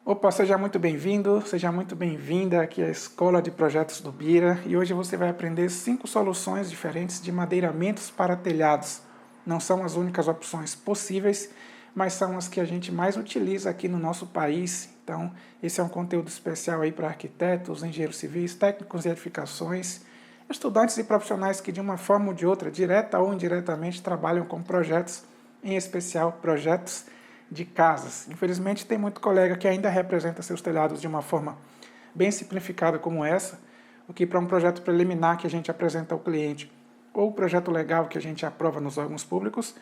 Opa, seja muito bem-vindo, seja muito bem-vinda aqui à Escola de Projetos do Bira e hoje você vai aprender 5 soluções diferentes de madeiramentos para telhados. Não são as únicas opções possíveis, mas são as que a gente mais utiliza aqui no nosso país. Então, esse é um conteúdo especial aí para arquitetos, engenheiros civis, técnicos de edificações, estudantes e profissionais que de uma forma ou de outra, direta ou indiretamente, trabalham com projetos, em especial projetos de casas. Infelizmente, tem muito colega que ainda representa seus telhados de uma forma bem simplificada como essa, o que para um projeto preliminar que a gente apresenta ao cliente ou projeto legal que a gente aprova nos órgãos públicos,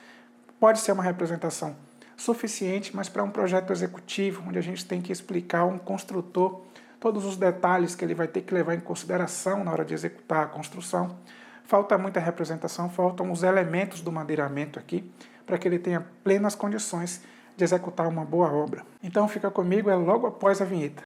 pode ser uma representação suficiente, mas para um projeto executivo, onde a gente tem que explicar ao construtor todos os detalhes que ele vai ter que levar em consideração na hora de executar a construção, falta muita representação, faltam os elementos do madeiramento aqui, para que ele tenha plenas condições de executar uma boa obra. Então fica comigo, é logo após a vinheta.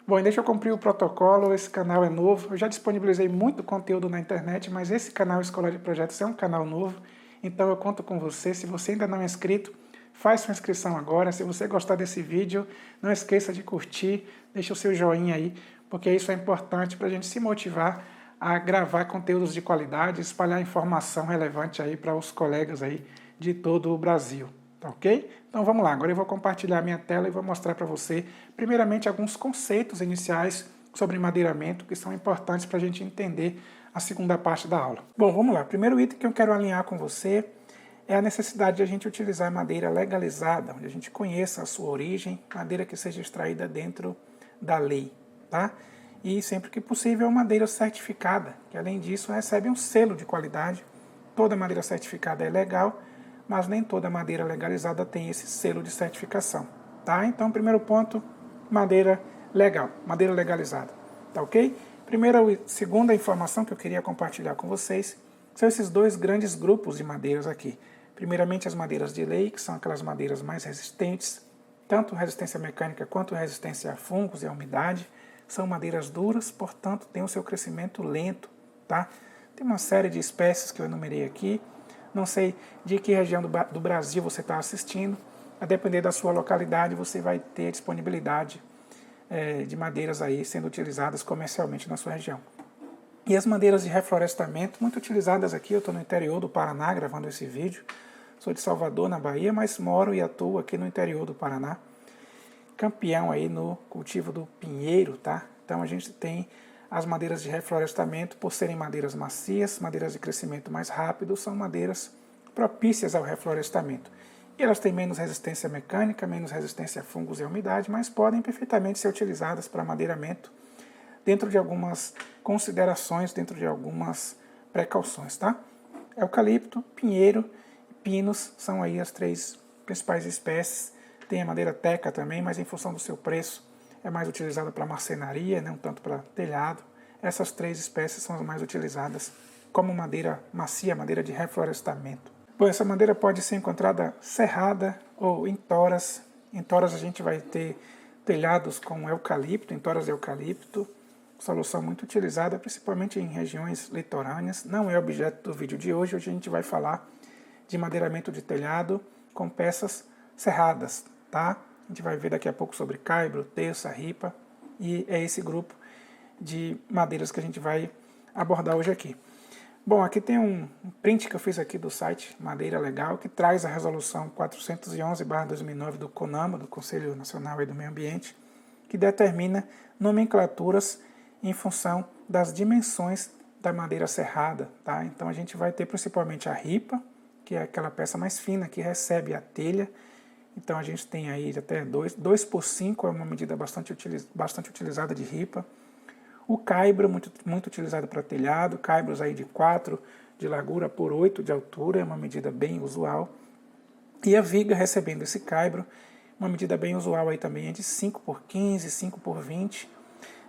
Bom, deixa eu cumprir o protocolo, esse canal é novo, eu já disponibilizei muito conteúdo na internet, mas esse canal Escola de Projetos é um canal novo, então eu conto com você. Se você ainda não é inscrito, faz sua inscrição agora. Se você gostar desse vídeo, não esqueça de curtir, deixa o seu joinha aí, porque isso é importante para a gente se motivar a gravar conteúdos de qualidade, espalhar informação relevante aí para os colegas aí de todo o Brasil. Tá ok? Então vamos lá, agora eu vou compartilhar minha tela e vou mostrar para você, primeiramente, alguns conceitos iniciais sobre madeiramento que são importantes para a gente entender a segunda parte da aula. Bom, vamos lá. Primeiro item que eu quero alinhar com você é a necessidade de a gente utilizar madeira legalizada, onde a gente conheça a sua origem, madeira que seja extraída dentro da lei, tá? E sempre que possível, madeira certificada, que além disso recebe um selo de qualidade. Toda madeira certificada é legal, mas nem toda madeira legalizada tem esse selo de certificação, tá? Então, primeiro ponto, madeira legal, madeira legalizada, tá ok? Segunda informação que eu queria compartilhar com vocês são esses dois grandes grupos de madeiras aqui. Primeiramente, as madeiras de lei, que são aquelas madeiras mais resistentes, tanto resistência mecânica quanto resistência a fungos e a umidade. São madeiras duras, portanto, têm o seu crescimento lento, tá? Tem uma série de espécies que eu enumerei aqui. Não sei de que região do Brasil você está assistindo. A depender da sua localidade, você vai ter disponibilidade de madeiras aí sendo utilizadas comercialmente na sua região. E as madeiras de reflorestamento, muito utilizadas aqui. Eu estou no interior do Paraná gravando esse vídeo. Sou de Salvador, na Bahia, mas moro e atuo aqui no interior do Paraná. Campeão aí no cultivo do pinheiro, tá? Então a gente tem as madeiras de reflorestamento, por serem madeiras macias, madeiras de crescimento mais rápido, são madeiras propícias ao reflorestamento. E elas têm menos resistência mecânica, menos resistência a fungos e a umidade, mas podem perfeitamente ser utilizadas para madeiramento dentro de algumas considerações, dentro de algumas precauções, tá? Eucalipto, pinheiro e pinos são aí as três principais espécies. Tem a madeira teca também, mas em função do seu preço é mais utilizada para marcenaria, não tanto para telhado. Essas três espécies são as mais utilizadas como madeira macia, madeira de reflorestamento. Bom, essa madeira pode ser encontrada serrada ou em toras. Em toras a gente vai ter telhados com eucalipto, em toras de eucalipto, solução muito utilizada, principalmente em regiões litorâneas. Não é objeto do vídeo de hoje. Hoje a gente vai falar de madeiramento de telhado com peças serradas, tá? A gente vai ver daqui a pouco sobre caibro, terça, ripa, e é esse grupo de madeiras que a gente vai abordar hoje aqui. Bom, aqui tem um print que eu fiz aqui do site Madeira Legal, que traz a resolução 411/2009 do CONAMA, do Conselho Nacional do Meio Ambiente, que determina nomenclaturas em função das dimensões da madeira serrada, tá? Então a gente vai ter principalmente a ripa, que é aquela peça mais fina que recebe a telha. Então a gente tem aí até 2 por 5, é uma medida bastante utilizada de ripa. O caibro, muito utilizado para telhado, caibros aí de 4 de largura por 8 de altura, é uma medida bem usual. E a viga recebendo esse caibro, uma medida bem usual aí também é de 5 por 15, 5 por 20.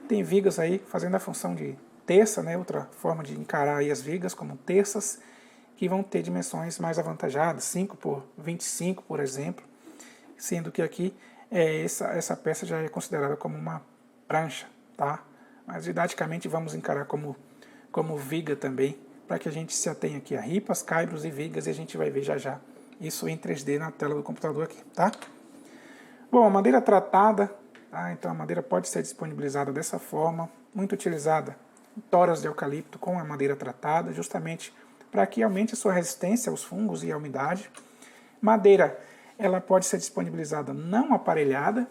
Tem vigas aí fazendo a função de terça, né? Outra forma de encarar aí as vigas como terças. que vão ter dimensões mais avantajadas, 5 por 25, por exemplo, sendo que aqui essa peça já é considerada como uma prancha, tá? Mas didaticamente vamos encarar como viga também, para que a gente se atenha aqui a ripas, caibros e vigas, e a gente vai ver já já isso em 3D na tela do computador aqui, tá? Bom, a madeira tratada, tá? Então a madeira pode ser disponibilizada dessa forma, muito utilizada em toras de eucalipto com a madeira tratada, justamente para que aumente a sua resistência aos fungos e à umidade. Madeira, ela pode ser disponibilizada não aparelhada,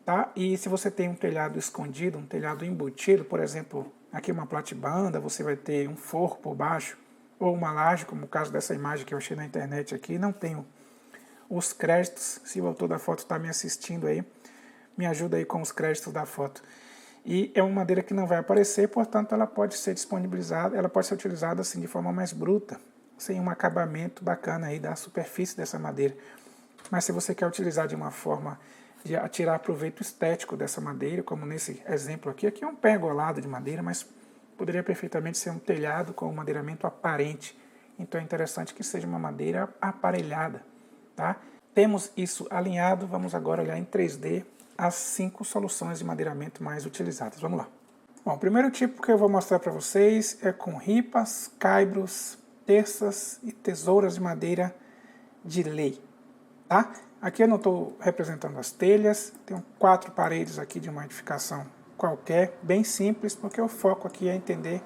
tá? E se você tem um telhado escondido, um telhado embutido, por exemplo, aqui uma platibanda, você vai ter um forro por baixo, ou uma laje, como o caso dessa imagem que eu achei na internet aqui, não tenho os créditos, se o autor da foto está me assistindo aí, me ajuda aí com os créditos da foto. E é uma madeira que não vai aparecer, portanto ela pode ser disponibilizada, ela pode ser utilizada assim de forma mais bruta, sem um acabamento bacana aí da superfície dessa madeira. Mas se você quer utilizar de uma forma de tirar proveito estético dessa madeira, como nesse exemplo aqui é um pergolado de madeira, mas poderia perfeitamente ser um telhado com um madeiramento aparente. Então é interessante que seja uma madeira aparelhada, tá? Temos isso alinhado, vamos agora olhar em 3D as 5 soluções de madeiramento mais utilizadas. Vamos lá. Bom, o primeiro tipo que eu vou mostrar para vocês é com ripas, caibros, terças e tesouras de madeira de lei, tá? Aqui eu não estou representando as telhas, tenho 4 paredes aqui de uma edificação qualquer, bem simples, porque o foco aqui é entender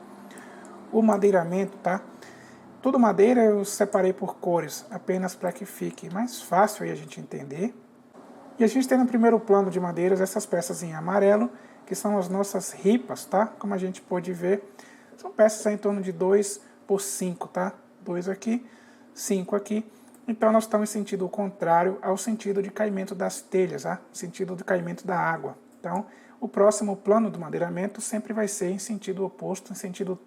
o madeiramento, tá? Tudo madeira eu separei por cores, apenas para que fique mais fácil aí a gente entender. E a gente tem no primeiro plano de madeiras essas peças em amarelo, que são as nossas ripas, tá? Como a gente pode ver, são peças em torno de 2 por 5, tá? 2 aqui, 5 aqui. Então nós estamos em sentido contrário ao sentido de caimento das telhas, tá? Sentido de caimento da água. Então, o próximo plano do madeiramento sempre vai ser em sentido oposto, em sentido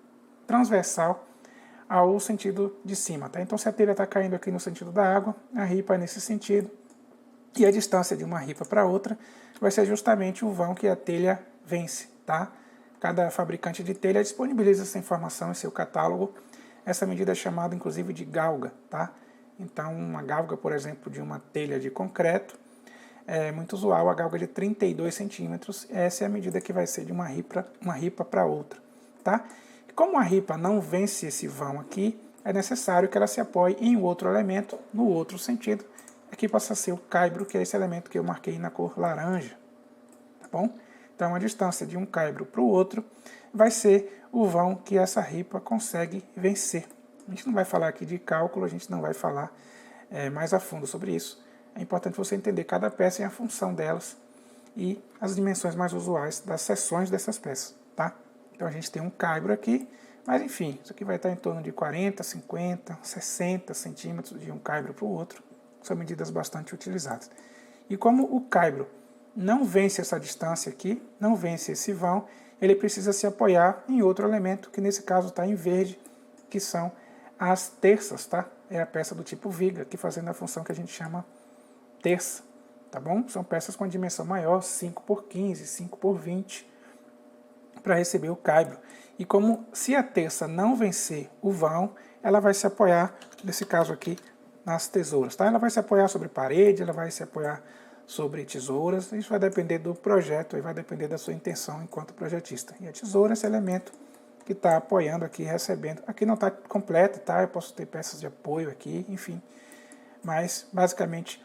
transversal ao sentido de cima, tá? Então, se a telha está caindo aqui no sentido da água, a ripa é nesse sentido, e a distância de uma ripa para outra vai ser justamente o vão que a telha vence, tá? Cada fabricante de telha disponibiliza essa informação em seu catálogo. Essa medida é chamada, inclusive, de galga, tá? Então, uma galga, por exemplo, de uma telha de concreto, é muito usual a galga de 32 centímetros. Essa é a medida que vai ser de uma ripa para outra, tá? E como a ripa não vence esse vão aqui, é necessário que ela se apoie em outro elemento, no outro sentido. Aqui passa a ser o caibro, que é esse elemento que eu marquei na cor laranja, tá bom? Então, a distância de um caibro para o outro vai ser o vão que essa ripa consegue vencer. A gente não vai falar aqui de cálculo, a gente não vai falar mais a fundo sobre isso. É importante você entender cada peça e a função delas e as dimensões mais usuais das seções dessas peças, tá? Então, a gente tem um caibro aqui, mas enfim, isso aqui vai estar em torno de 40, 50, 60 centímetros de um caibro para o outro. São medidas bastante utilizadas. E como o caibro não vence essa distância aqui, não vence esse vão, ele precisa se apoiar em outro elemento, que nesse caso está em verde, que são as terças, tá? É a peça do tipo viga, aqui fazendo a função que a gente chama terça, tá bom? São peças com dimensão maior, 5 por 15, 5 por 20, para receber o caibro. E como se a terça não vencer o vão, ela vai se apoiar, nesse caso aqui, nas tesouras, tá? Ela vai se apoiar sobre parede, ela vai se apoiar sobre tesouras, isso vai depender do projeto, e vai depender da sua intenção enquanto projetista. E a tesoura é esse elemento que está apoiando aqui, recebendo. Aqui não está completo, tá? Eu posso ter peças de apoio aqui, enfim. Mas, basicamente,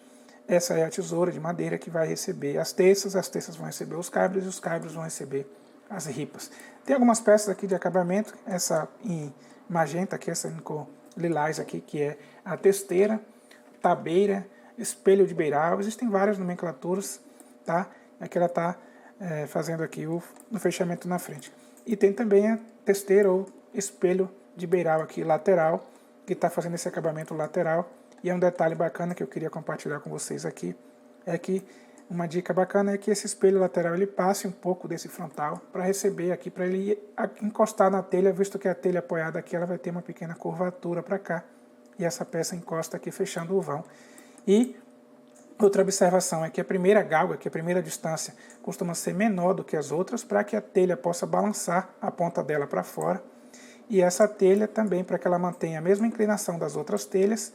essa é a tesoura de madeira que vai receber as terças vão receber os caibros, e os caibros vão receber as ripas. Tem algumas peças aqui de acabamento, essa em magenta aqui, essa em cor lilás aqui, que é a testeira, tabeira, espelho de beiral. Existem várias nomenclaturas, tá? Aqui ela está fazendo aqui o fechamento na frente. E tem também a testeira ou espelho de beiral aqui lateral, que está fazendo esse acabamento lateral. E é um detalhe bacana que eu queria compartilhar com vocês aqui, é que uma dica bacana é que esse espelho lateral ele passe um pouco desse frontal para receber aqui, para ele encostar na telha, visto que a telha apoiada aqui ela vai ter uma pequena curvatura para cá. E essa peça encosta aqui fechando o vão. E outra observação é que a primeira galga, que a primeira distância, costuma ser menor do que as outras, para que a telha possa balançar a ponta dela para fora E essa telha também, para que ela mantenha a mesma inclinação das outras telhas,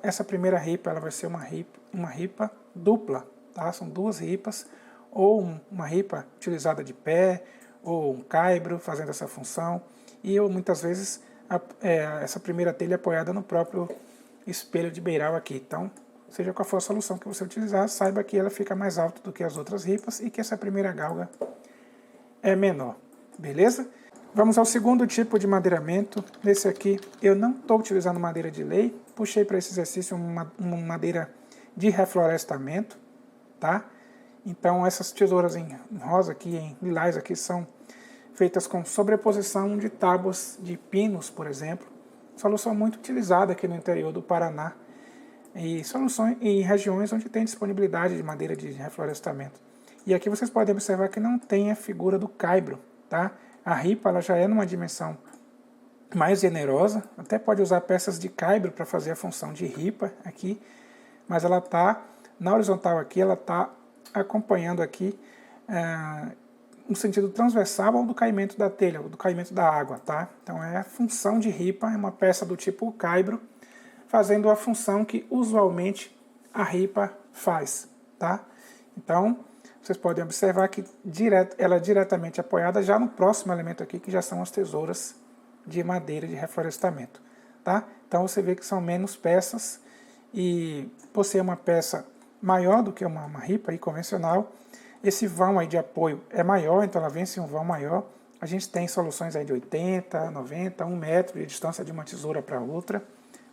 essa primeira ripa ela vai ser uma ripa dupla, tá? São duas ripas, ou uma ripa utilizada de pé, ou um caibro fazendo essa função, e muitas vezes essa primeira telha apoiada no próprio espelho de beiral aqui. Então, seja qual for a solução que você utilizar, saiba que ela fica mais alta do que as outras ripas e que essa primeira galga é menor, beleza? Vamos ao segundo tipo de madeiramento. Nesse aqui eu não estou utilizando madeira de lei, puxei para esse exercício uma madeira de reflorestamento, tá? Então essas tesouras em rosa aqui, em lilás aqui, são feitas com sobreposição de tábuas de pinos, por exemplo. Solução muito utilizada aqui no interior do Paraná e soluções em regiões onde tem disponibilidade de madeira de reflorestamento. E aqui vocês podem observar que não tem a figura do caibro, tá? A ripa ela já é numa dimensão mais generosa, até pode usar peças de caibro para fazer a função de ripa aqui, mas ela está na horizontal aqui, ela está acompanhando aqui no sentido transversal ao do caimento da telha, ou do caimento da água, tá? Então é a função de ripa, é uma peça do tipo caibro, fazendo a função que usualmente a ripa faz, tá? Então, vocês podem observar que ela é diretamente apoiada já no próximo elemento aqui, que já são as tesouras de madeira de reflorestamento, tá? Então você vê que são menos peças e por ser uma peça maior do que uma ripa aí convencional, esse vão aí de apoio é maior, então ela vence um vão maior. A gente tem soluções aí de 80, 90, 1 metro de distância de uma tesoura para outra,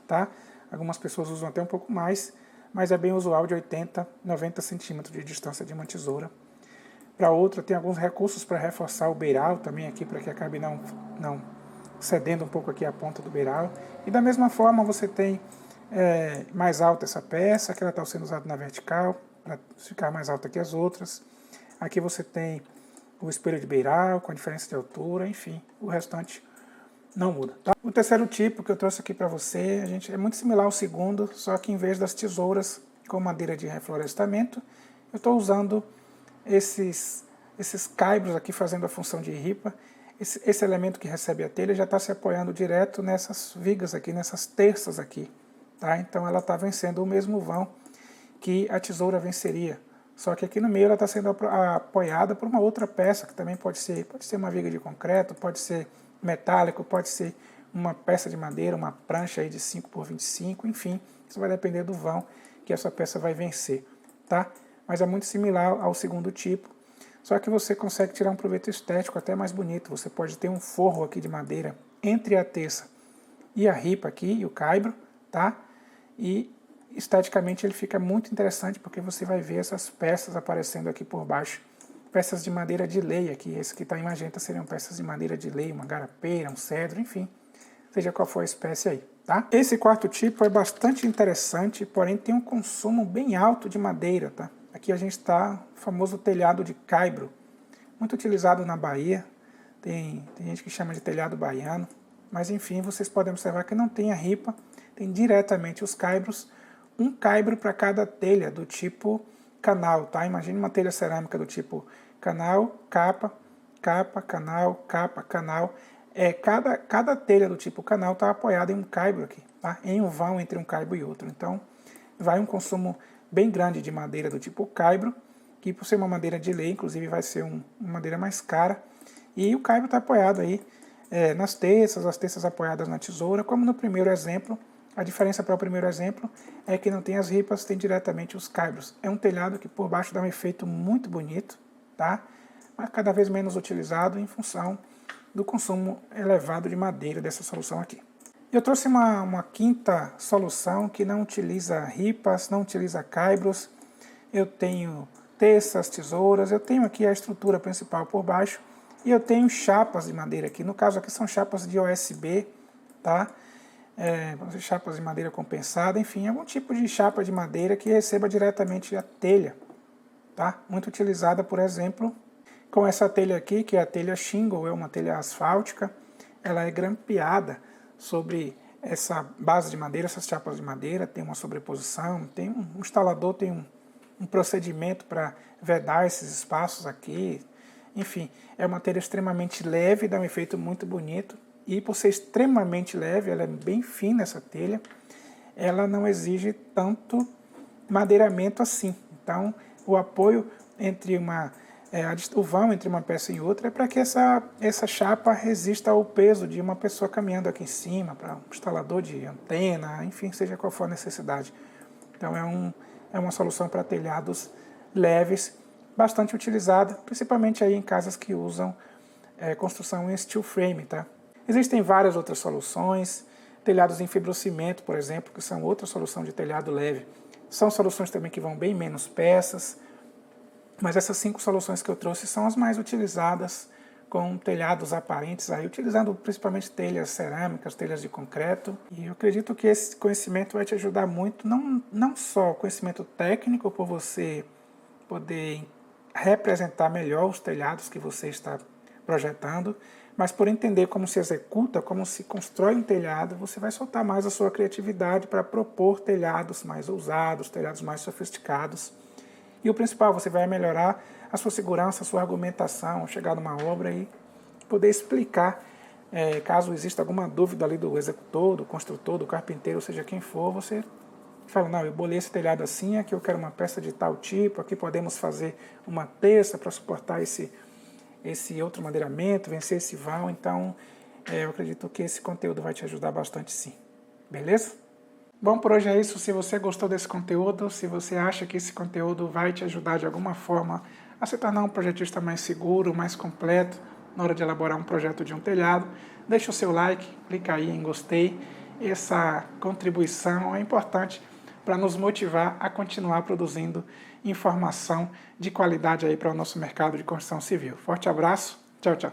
tá? Algumas pessoas usam até um pouco mais, mas é bem usual de 80, 90 centímetros de distância de uma tesoura para outra. Tem alguns recursos para reforçar o beiral também aqui, para que acabe não cedendo um pouco aqui a ponta do beiral. E da mesma forma você tem mais alta essa peça, que ela está sendo usada na vertical, para ficar mais alta que as outras. Aqui você tem o espelho de beiral, com a diferença de altura, enfim, o restante não muda. Tá? O terceiro tipo que eu trouxe aqui para você, é muito similar ao segundo, só que em vez das tesouras com madeira de reflorestamento, eu estou usando esses caibros aqui fazendo a função de ripa. Esse elemento que recebe a telha já está se apoiando direto nessas vigas aqui, nessas terças aqui. Tá? Então ela está vencendo o mesmo vão que a tesoura venceria. Só que aqui no meio ela está sendo apoiada por uma outra peça, que também pode ser uma viga de concreto, pode ser metálico, pode ser uma peça de madeira, uma prancha aí de 5 por 25, enfim, isso vai depender do vão que essa peça vai vencer, tá? Mas é muito similar ao segundo tipo, só que você consegue tirar um proveito estético até mais bonito. Você pode ter um forro aqui de madeira entre a terça e a ripa aqui, e o caibro, tá? E esteticamente ele fica muito interessante, porque você vai ver essas peças aparecendo aqui por baixo. Peças de madeira de lei aqui, esse que está em magenta seriam peças de madeira de lei, uma garapeira, um cedro, enfim, seja qual for a espécie aí, tá? Esse quarto tipo é bastante interessante, porém tem um consumo bem alto de madeira, tá? Aqui a gente está no famoso telhado de caibro, muito utilizado na Bahia, tem gente que chama de telhado baiano, mas enfim, vocês podem observar que não tem a ripa, tem diretamente os caibros, um caibro para cada telha do tipo canal, tá? Imagine uma telha cerâmica do tipo canal, capa, capa, canal, capa, canal. Cada telha do tipo canal está apoiada em um caibro aqui, tá? Em um vão entre um caibro e outro. Então, vai um consumo bem grande de madeira do tipo caibro, que por ser uma madeira de lei, inclusive vai ser uma madeira mais cara. E o caibro está apoiado aí nas terças, as terças apoiadas na tesoura, como no primeiro exemplo. A diferença para o primeiro exemplo é que não tem as ripas, tem diretamente os caibros. É um telhado que por baixo dá um efeito muito bonito, tá? Mas cada vez menos utilizado em função do consumo elevado de madeira dessa solução aqui. Eu trouxe uma quinta solução que não utiliza ripas, não utiliza caibros. Eu tenho terças, tesouras, eu tenho aqui a estrutura principal por baixo e eu tenho chapas de madeira aqui. No caso aqui são chapas de OSB, tá? Chapas de madeira compensada, enfim, algum tipo de chapa de madeira que receba diretamente a telha, tá? Muito utilizada, por exemplo, com essa telha aqui, que é a telha shingle, é uma telha asfáltica, ela é grampeada sobre essa base de madeira, essas chapas de madeira, tem uma sobreposição, tem um instalador, tem um procedimento para vedar esses espaços aqui, enfim, é uma telha extremamente leve, dá um efeito muito bonito, E por ser extremamente leve, ela é bem fina essa telha, ela não exige tanto madeiramento assim. Então, o apoio entre o vão entre uma peça e outra é para que essa chapa resista ao peso de uma pessoa caminhando aqui em cima, para um instalador de antena, enfim, seja qual for a necessidade. Então, é uma solução para telhados leves, bastante utilizada, principalmente aí em casas que usam construção em steel frame, tá? Existem várias outras soluções, telhados em fibrocimento, por exemplo, que são outra solução de telhado leve. São soluções também que vão bem menos peças, mas essas 5 soluções que eu trouxe são as mais utilizadas com telhados aparentes, aí, utilizando principalmente telhas cerâmicas, telhas de concreto. E eu acredito que esse conhecimento vai te ajudar muito, não só conhecimento técnico, por você poder representar melhor os telhados que você está projetando, mas por entender como se executa, como se constrói um telhado, você vai soltar mais a sua criatividade para propor telhados mais ousados, telhados mais sofisticados. E o principal, você vai melhorar a sua segurança, a sua argumentação, chegar numa obra e poder explicar, caso exista alguma dúvida ali do executor, do construtor, do carpinteiro, seja quem for, você fala, não, eu bolei esse telhado assim, aqui eu quero uma peça de tal tipo, aqui podemos fazer uma terça para suportar esse outro madeiramento, vencer esse vão. Então, eu acredito que esse conteúdo vai te ajudar bastante sim. Beleza? Bom, por hoje é isso. Se você gostou desse conteúdo, se você acha que esse conteúdo vai te ajudar de alguma forma a se tornar um projetista mais seguro, mais completo, na hora de elaborar um projeto de um telhado, deixa o seu like, clica aí em gostei. Essa contribuição é importante para nos motivar a continuar produzindo informação de qualidade aí para o nosso mercado de construção civil. Forte abraço, tchau, tchau.